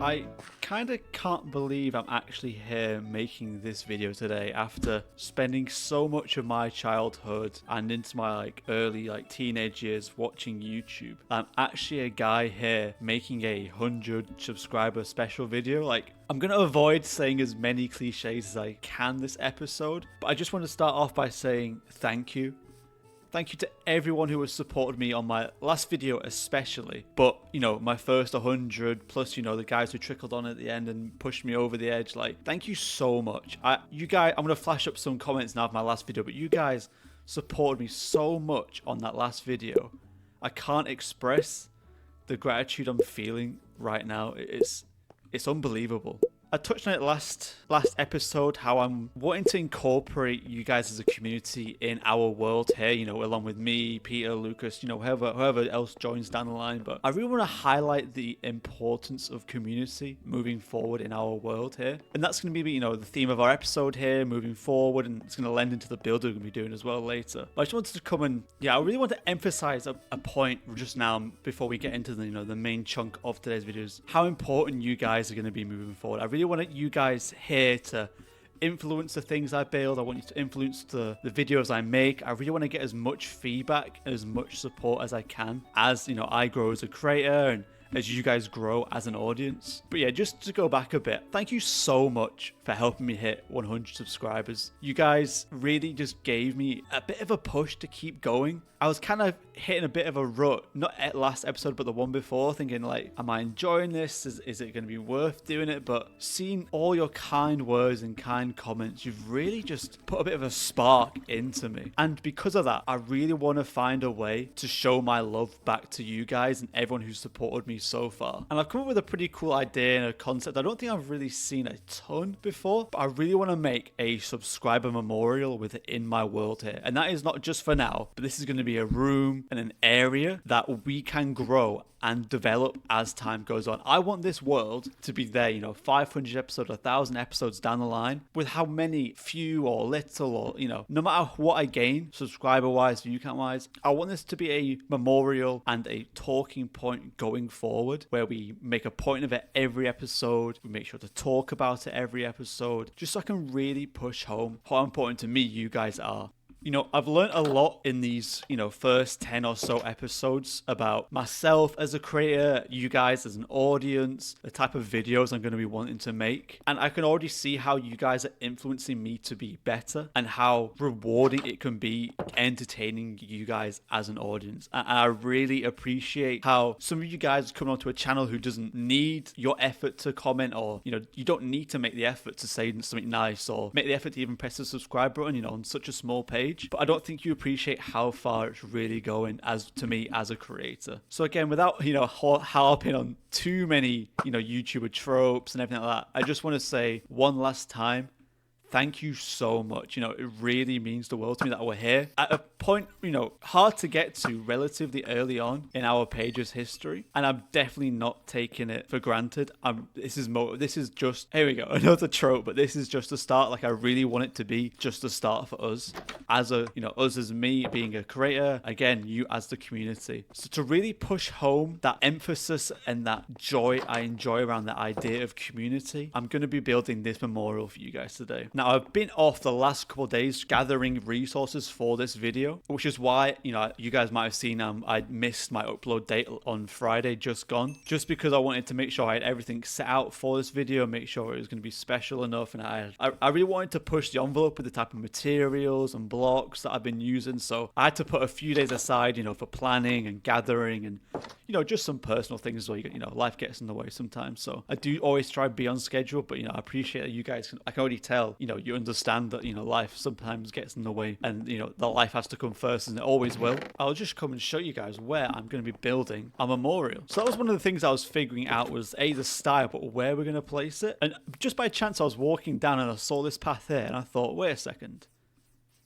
I kind of can't believe I'm actually here making this video today after spending so much of my childhood and into my early teenage years watching YouTube. I'm actually a guy here making a 100 subscriber special video. I'm going to avoid saying as many cliches as I can this episode, but I just want to start off by saying thank you. Thank you to everyone who has supported me on my last video especially, but my first 100 plus the guys who trickled on at the end and pushed me over the edge. Thank you so much. You guys, I'm going to flash up some comments now of my last video, but you guys supported me so much on that last video. I can't express the gratitude I'm feeling right now. It's unbelievable. I touched on it last episode, how I'm wanting to incorporate you guys as a community in our world here, along with me, Peter, Lucas, whoever else joins down the line. But I really want to highlight the importance of community moving forward in our world here. And that's going to be, the theme of our episode here moving forward, and it's going to lend into the build we're going to be doing as well later. But I just wanted to come and, I really want to emphasize a point just now before we get into the main chunk of today's videos, how important you guys are going to be moving forward. I really want you guys here to influence the things I build. I want you to influence the videos I make. I really want to get as much feedback and as much support as I can as I grow as a creator and as you guys grow as an audience. But yeah, just to go back a bit, thank you so much for helping me hit 100 subscribers. You guys really just gave me a bit of a push to keep going. I was kind of hitting a bit of a rut, not at last episode, but the one before, thinking am I enjoying this? Is it going to be worth doing it? But seeing all your kind words and kind comments, you've really just put a bit of a spark into me. And because of that, I really want to find a way to show my love back to you guys and everyone who's supported me so far. And I've come up with a pretty cool idea and a concept I don't think I've really seen a ton before, but I really want to make a subscriber memorial within my world here. And that is not just for now, but this is going to be a room and an area that we can grow and develop as time goes on. I want this world to be there, 500 episodes, 1,000 episodes down the line, with how many, few or little, or, no matter what I gain, subscriber-wise, view count-wise, I want this to be a memorial and a talking point going forward, where we make a point of it every episode, we make sure to talk about it every episode, just so I can really push home how important to me you guys are. I've learned a lot in these, first 10 or so episodes about myself as a creator, you guys as an audience, the type of videos I'm going to be wanting to make. And I can already see how you guys are influencing me to be better and how rewarding it can be entertaining you guys as an audience. And I really appreciate how some of you guys come onto a channel who doesn't need your effort to comment, or, you don't need to make the effort to say something nice or make the effort to even press the subscribe button, on such a small page. But I don't think you appreciate how far it's really going to me as a creator. So again, without harping on too many YouTuber tropes and everything like that, I just want to say one last time, thank you so much. It really means the world to me that we're here at a point, hard to get to relatively early on in our page's history. And I'm definitely not taking it for granted. This is just, here we go, another trope, but this is just a start. I really want it to be just a start for us as us as me being a creator, again, you as the community. So to really push home that emphasis and that joy I enjoy around the idea of community, I'm going to be building this memorial for you guys today. Now, I've been off the last couple of days gathering resources for this video, which is why, you guys might have seen I missed my upload date on Friday just gone, just because I wanted to make sure I had everything set out for this video, make sure it was going to be special enough, and I really wanted to push the envelope with the type of materials and blocks that I've been using, so I had to put a few days aside, for planning and gathering and, just some personal things where, life gets in the way sometimes, so I do always try to be on schedule, but, I appreciate that you guys I can already tell, you understand that, life sometimes gets in the way and, the life has to come first, and it always will. I'll just come and show you guys where I'm going to be building a memorial. So that was one of the things I was figuring out was the style, but where we're going to place it. And just by chance, I was walking down and I saw this path here and I thought, wait a second,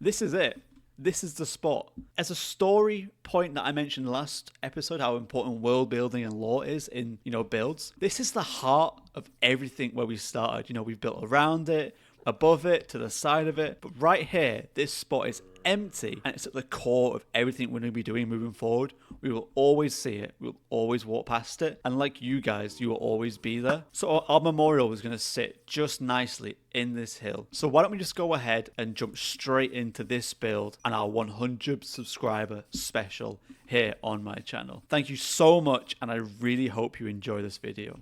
this is it. This is the spot. As a story point that I mentioned last episode, how important world building and lore is in, builds. This is the heart of everything where we started. We've built around it, above it, to the side of it. But right here, this spot is empty and it's at the core of everything we're going to be doing moving forward, we will always see it, we'll always walk past it, and like you guys, you will always be there. So our memorial is going to sit just nicely in this hill. So why don't we just go ahead and jump straight into this build and our 100 subscriber special here on my channel. Thank you so much, and I really hope you enjoy this video.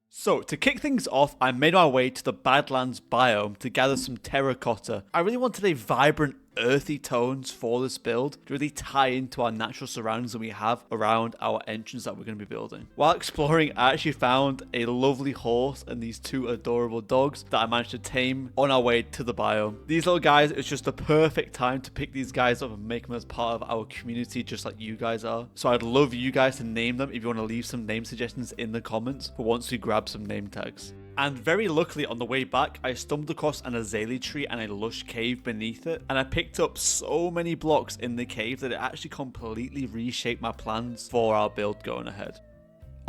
So, to kick things off, I made my way to the Badlands biome to gather some terracotta. I really wanted a vibrant, earthy tones for this build to really tie into our natural surroundings that we have around our entrance that we're going to be building. While exploring, I actually found a lovely horse and these two adorable dogs that I managed to tame on our way to the biome. These little guys, it's just the perfect time to pick these guys up and make them as part of our community, just like you guys are. So I'd love you guys to name them if you want to leave some name suggestions in the comments for once we grab some name tags. And very luckily on the way back, I stumbled across an azalea tree and a lush cave beneath it. And I picked up so many blocks in the cave that it actually completely reshaped my plans for our build going ahead.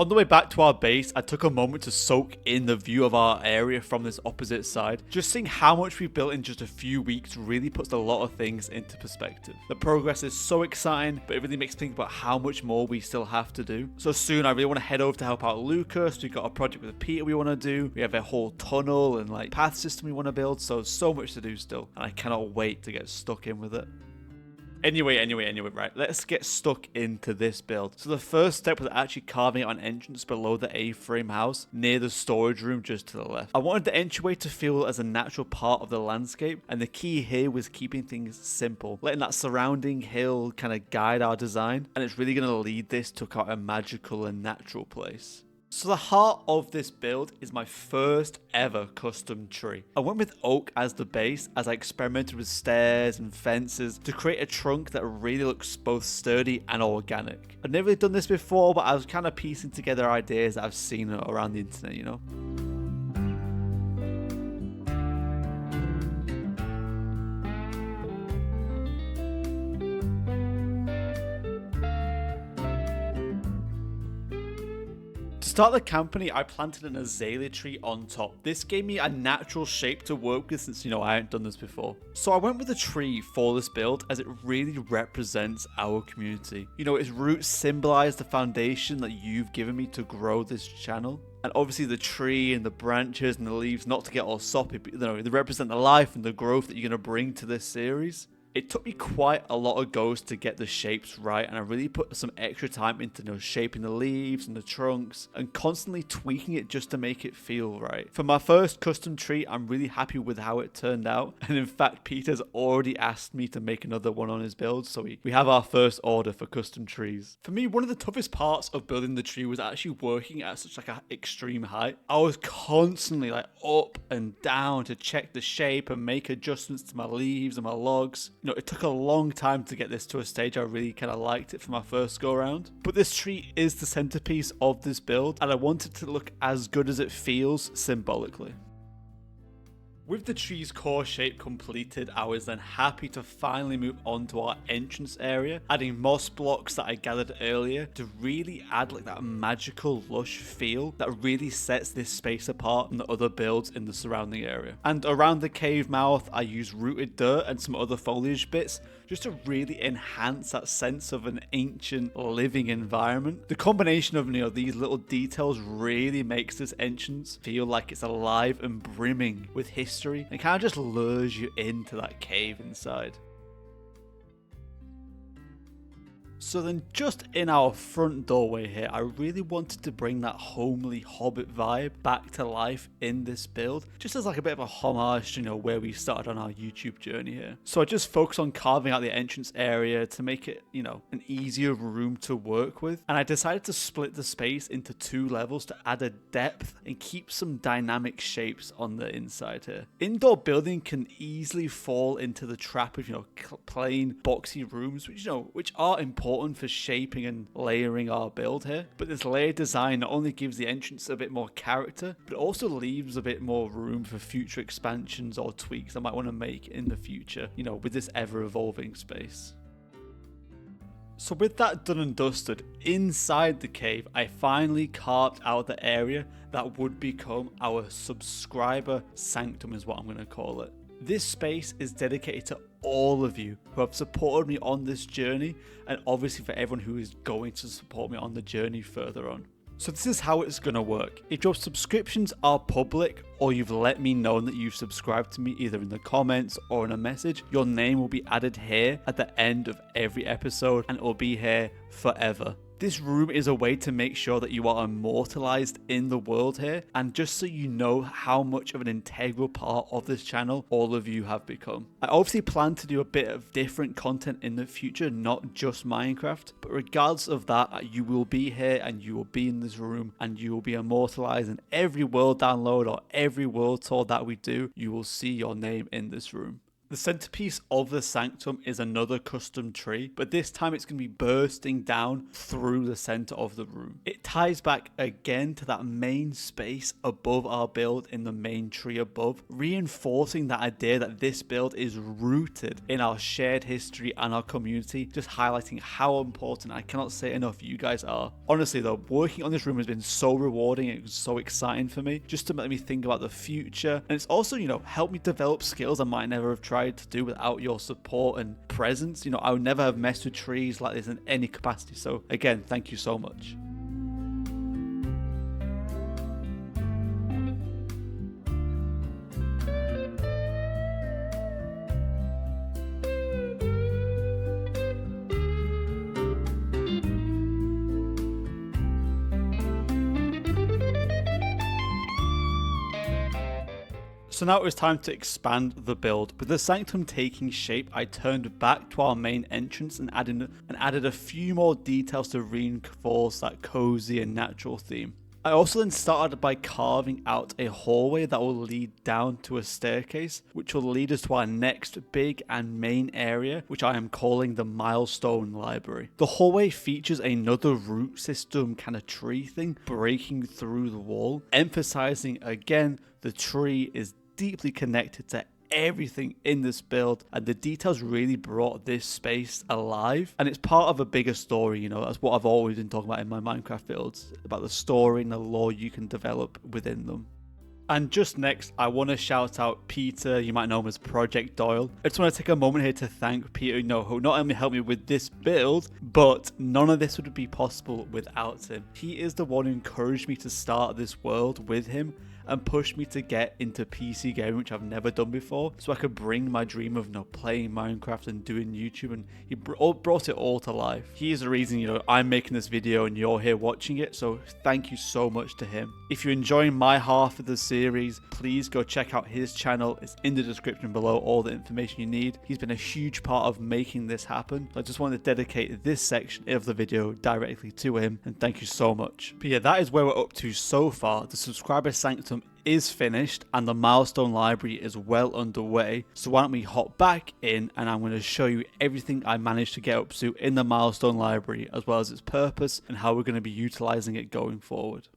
On the way back to our base, I took a moment to soak in the view of our area from this opposite side. Just seeing how much we built in just a few weeks really puts a lot of things into perspective. The progress is so exciting, but it really makes me think about how much more we still have to do. So soon I really want to head over to help out Lucas. We've got a project with Peter we want to do. We have a whole tunnel and like path system we want to build. So much to do still, and I cannot wait to get stuck in with it. Anyway, right, let's get stuck into this build. So the first step was actually carving out an entrance below the A-frame house near the storage room just to the left. I wanted the entryway to feel as a natural part of the landscape, and the key here was keeping things simple, letting that surrounding hill kind of guide our design, and it's really going to lead this to quite a magical and natural place. So the heart of this build is my first ever custom tree. I went with oak as the base as I experimented with stairs and fences to create a trunk that really looks both sturdy and organic. I've never really done this before, but I was kind of piecing together ideas that I've seen around the internet, you know. To start the company, I planted an azalea tree on top. This gave me a natural shape to work with since, I hadn't done this before. So I went with a tree for this build as it really represents our community. Its roots symbolize the foundation that you've given me to grow this channel. And obviously the tree and the branches and the leaves, not to get all soppy, but they represent the life and the growth that you're going to bring to this series. It took me quite a lot of goes to get the shapes right, and I really put some extra time into shaping the leaves and the trunks and constantly tweaking it just to make it feel right. For my first custom tree, I'm really happy with how it turned out, and in fact Peter's already asked me to make another one on his build, so we have our first order for custom trees. For me, one of the toughest parts of building the tree was actually working at such an extreme height. I was constantly up and down to check the shape and make adjustments to my leaves and my logs. It took a long time to get this to a stage I really kind of liked it for my first go around. But this tree is the centerpiece of this build, and I want it to look as good as it feels symbolically. With the tree's core shape completed, I was then happy to finally move on to our entrance area, adding moss blocks that I gathered earlier to really add that magical lush feel that really sets this space apart from the other builds in the surrounding area. And around the cave mouth, I used rooted dirt and some other foliage bits just to really enhance that sense of an ancient living environment. The combination of these little details really makes this entrance feel like it's alive and brimming with history, and kind of just lures you into that cave inside. So then just in our front doorway here, I really wanted to bring that homely hobbit vibe back to life in this build, just as a bit of a homage to where we started on our YouTube journey here. So I just focused on carving out the entrance area to make it, an easier room to work with. And I decided to split the space into 2 levels to add a depth and keep some dynamic shapes on the inside here. Indoor building can easily fall into the trap of, plain boxy rooms, which are important for shaping and layering our build here. But this layered design not only gives the entrance a bit more character, but it also leaves a bit more room for future expansions or tweaks I might want to make in the future, with this ever-evolving space. So with that done and dusted, inside the cave, I finally carved out the area that would become our subscriber sanctum, is what I'm going to call it. This space is dedicated to all of you who have supported me on this journey, and obviously for everyone who is going to support me on the journey further on. So this is how it's going to work. If your subscriptions are public, or you've let me know that you've subscribed to me either in the comments or in a message, your name will be added here at the end of every episode, and it will be here forever. This room is a way to make sure that you are immortalized in the world here, and just so you know how much of an integral part of this channel all of you have become. I obviously plan to do a bit of different content in the future, not just Minecraft, but regardless of that, you will be here and you will be in this room and you will be immortalized in every world download or every world tour that we do. You will see your name in this room. The centerpiece of the sanctum is another custom tree, but this time it's going to be bursting down through the center of the room. It ties back again to that main space above our build in the main tree above, reinforcing that idea that this build is rooted in our shared history and our community, just highlighting how important, I cannot say enough, you guys are. Honestly though, working on this room has been so rewarding, it was so exciting for me, just to make me think about the future, and it's also, helped me develop skills I might never have tried to do without your support and presence. I would never have messed with trees like this in any capacity. So again, thank you so much. So now it was time to expand the build. With the sanctum taking shape, I turned back to our main entrance and added a few more details to reinforce that cozy and natural theme. I also then started by carving out a hallway that will lead down to a staircase, which will lead us to our next big and main area, which I am calling the Milestone Library. The hallway features another root system kind of tree thing breaking through the wall, emphasizing again the tree is deeply connected to everything in this build, and the details really brought this space alive, and it's part of a bigger story. That's what I've always been talking about in my Minecraft builds, about the story and the lore you can develop within them. And just next, I want to shout out Peter, you might know him as Project Doyle. I just want to take a moment here to thank Peter, who not only helped me with this build, but none of this would be possible without him. He is the one who encouraged me to start this world with him, and pushed me to get into PC gaming, which I've never done before, so I could bring my dream of playing Minecraft and doing YouTube, and he brought it all to life. He is the reason I'm making this video and you're here watching it, so thank you so much to him. If you're enjoying my half of the series, please go check out his channel. It's in the description below, all the information you need. He's been a huge part of making this happen, so I just wanted to dedicate this section of the video directly to him, and thank you so much. But yeah, that is where we're up to so far. The subscriber sanctum is finished and the milestone library is well underway, so why don't we hop back in and I'm going to show you everything I managed to get up to in the milestone library, as well as its purpose and how we're going to be utilizing it going forward.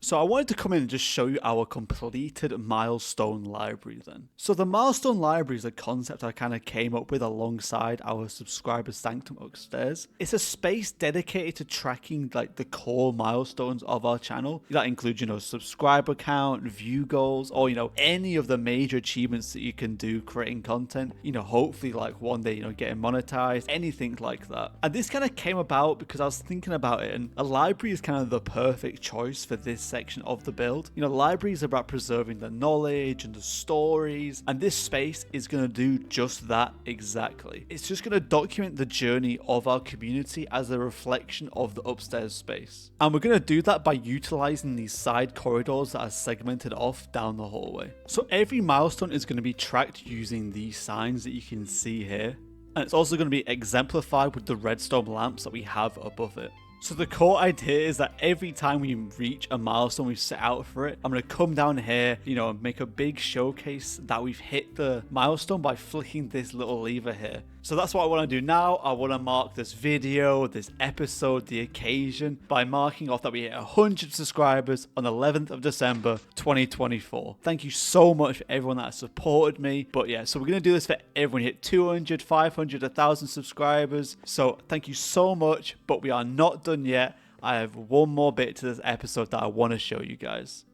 So I wanted to come in and just show you our completed milestone library then. So the milestone library is a concept I kind of came up with alongside our subscriber sanctum upstairs. It's a space dedicated to tracking the core milestones of our channel. That includes, subscriber count, view goals, or, any of the major achievements that you can do creating content. Hopefully one day, getting monetized, anything like that. And this kind of came about because I was thinking about it, and a library is kind of the perfect choice for this section of the build. Libraries are about preserving the knowledge and the stories, and this space is going to do just that exactly. It's just going to document the journey of our community as a reflection of the upstairs space. And we're going to do that by utilizing these side corridors that are segmented off down the hallway. So every milestone is going to be tracked using these signs that you can see here. And it's also going to be exemplified with the redstone lamps that we have above it. So the core idea is that every time we reach a milestone we've set out for it, I'm going to come down here, and make a big showcase that we've hit the milestone by flicking this little lever here. So that's what I want to do now. I want to mark this video, this episode, the occasion, by marking off that we hit 100 subscribers on the 11th of December 2024. Thank you so much for everyone that has supported me. But yeah, so we're going to do this for everyone. Hit 200, 500, 1,000 subscribers. So thank you so much, but we are not done yet. I have one more bit to this episode that I want to show you guys.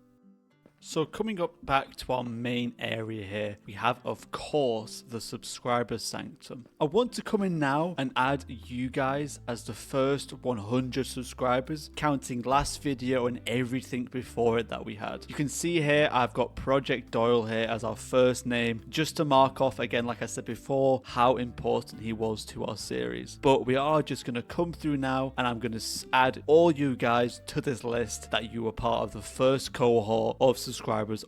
So coming up back to our main area here, we have of course the subscriber sanctum. I want to come in now and add you guys as the first 100 subscribers, counting last video and everything before it that we had. You can see here I've got Project Doyle here as our first name, just to mark off again, like I said before, how important he was to our series. But we are just going to come through now and I'm going to add all you guys to this list that you were part of the first cohort of subscribers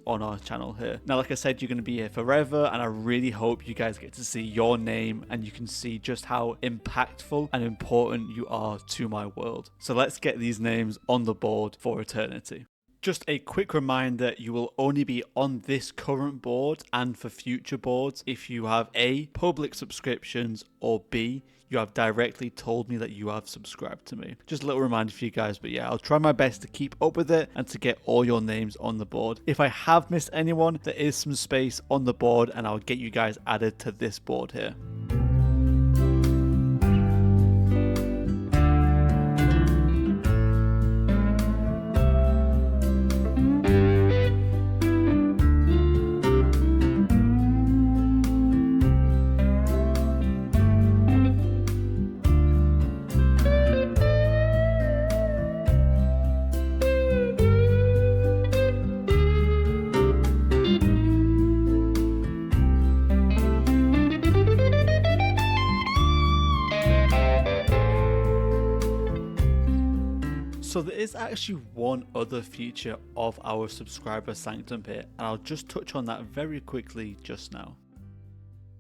on our channel here. Now, like I said, you're going to be here forever, and I really hope you guys get to see your name and you can see just how impactful and important you are to my world. So let's get these names on the board for eternity. Just a quick reminder, you will only be on this current board and for future boards if you have A, public subscriptions, or B, you have directly told me that you have subscribed to me. Just a little reminder for you guys, but yeah, I'll try my best to keep up with it and to get all your names on the board. If I have missed anyone, there is some space on the board and I'll get you guys added to this board here. So there is actually one other feature of our subscriber sanctum here, and I'll just touch on that very quickly just now.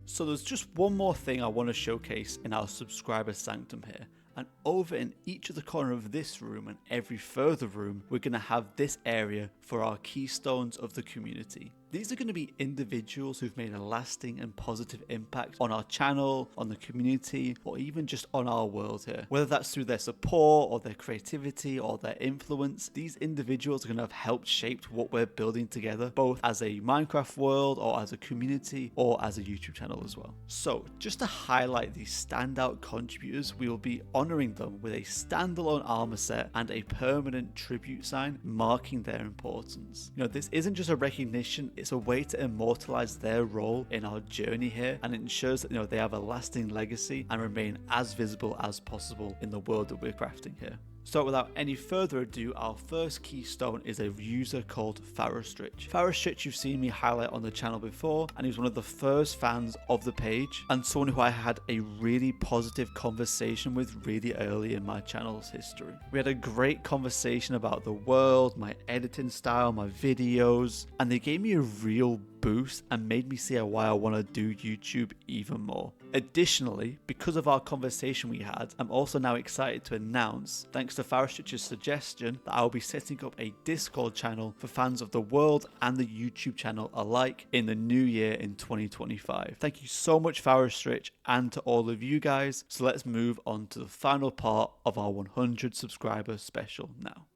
So there's just one more thing I want to showcase in our subscriber sanctum here. And over in each of the corner of this room and every further room, we're going to have this area for our keystones of the community. These are going to be individuals who've made a lasting and positive impact on our channel, on the community, or even just on our world here. Whether that's through their support or their creativity or their influence, these individuals are going to have helped shape what we're building together, both as a Minecraft world or as a community or as a YouTube channel as well. So just to highlight these standout contributors, we will be honoring them with a standalone armor set and a permanent tribute sign marking their importance. You know, this isn't just a recognition, it's a way to immortalize their role in our journey here, and it ensures that, you know, they have a lasting legacy and remain as visible as possible in the world that we're crafting here. So without any further ado, our first keystone is a user called Farrostrich. Farrostrich you've seen me highlight on the channel before, and he was one of the first fans of the page and someone who I had a really positive conversation with really early in my channel's history. We had a great conversation about the world, my editing style, my videos, and they gave me a real boost and made me see why I want to do YouTube even more. Additionally, because of our conversation we had, I'm also now excited to announce, thanks to Farrostrich's suggestion, that I'll be setting up a Discord channel for fans of the world and the YouTube channel alike in the new year in 2025. Thank you so much, Farrostrich, and to all of you guys. So let's move on to the final part of our 100 subscriber special now.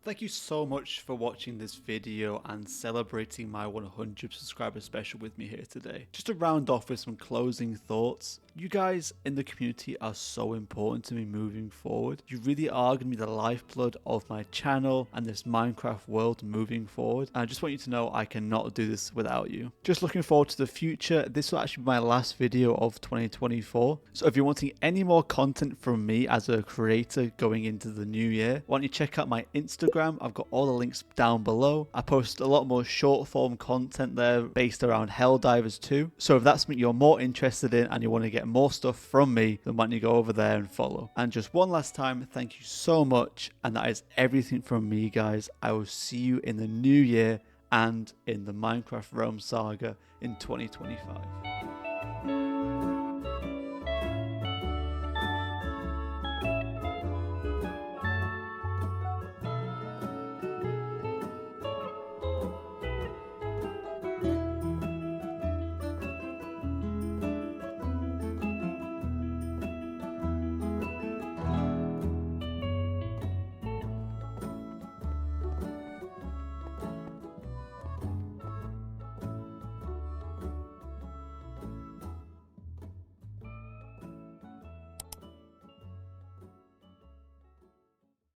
Thank you so much for watching this video and celebrating my 100 subscriber special with me here today. Just to round off with some closing thoughts, you guys in the community are so important to me moving forward. You really are going to be the lifeblood of my channel and this Minecraft world moving forward. And I just want you to know I cannot do this without you. Just looking forward to the future. This will actually be my last video of 2024. So if you're wanting any more content from me as a creator going into the new year, why don't you check out my Instagram. I've got all the links down below. I post a lot more short form content there based around Helldivers too. So if that's something you're more interested in and you want to get more stuff from me, then why don't you go over there and follow. And just one last time, thank you so much. And that is everything from me, guys. I will see you in the new year and in the Minecraft Realm Saga in 2025.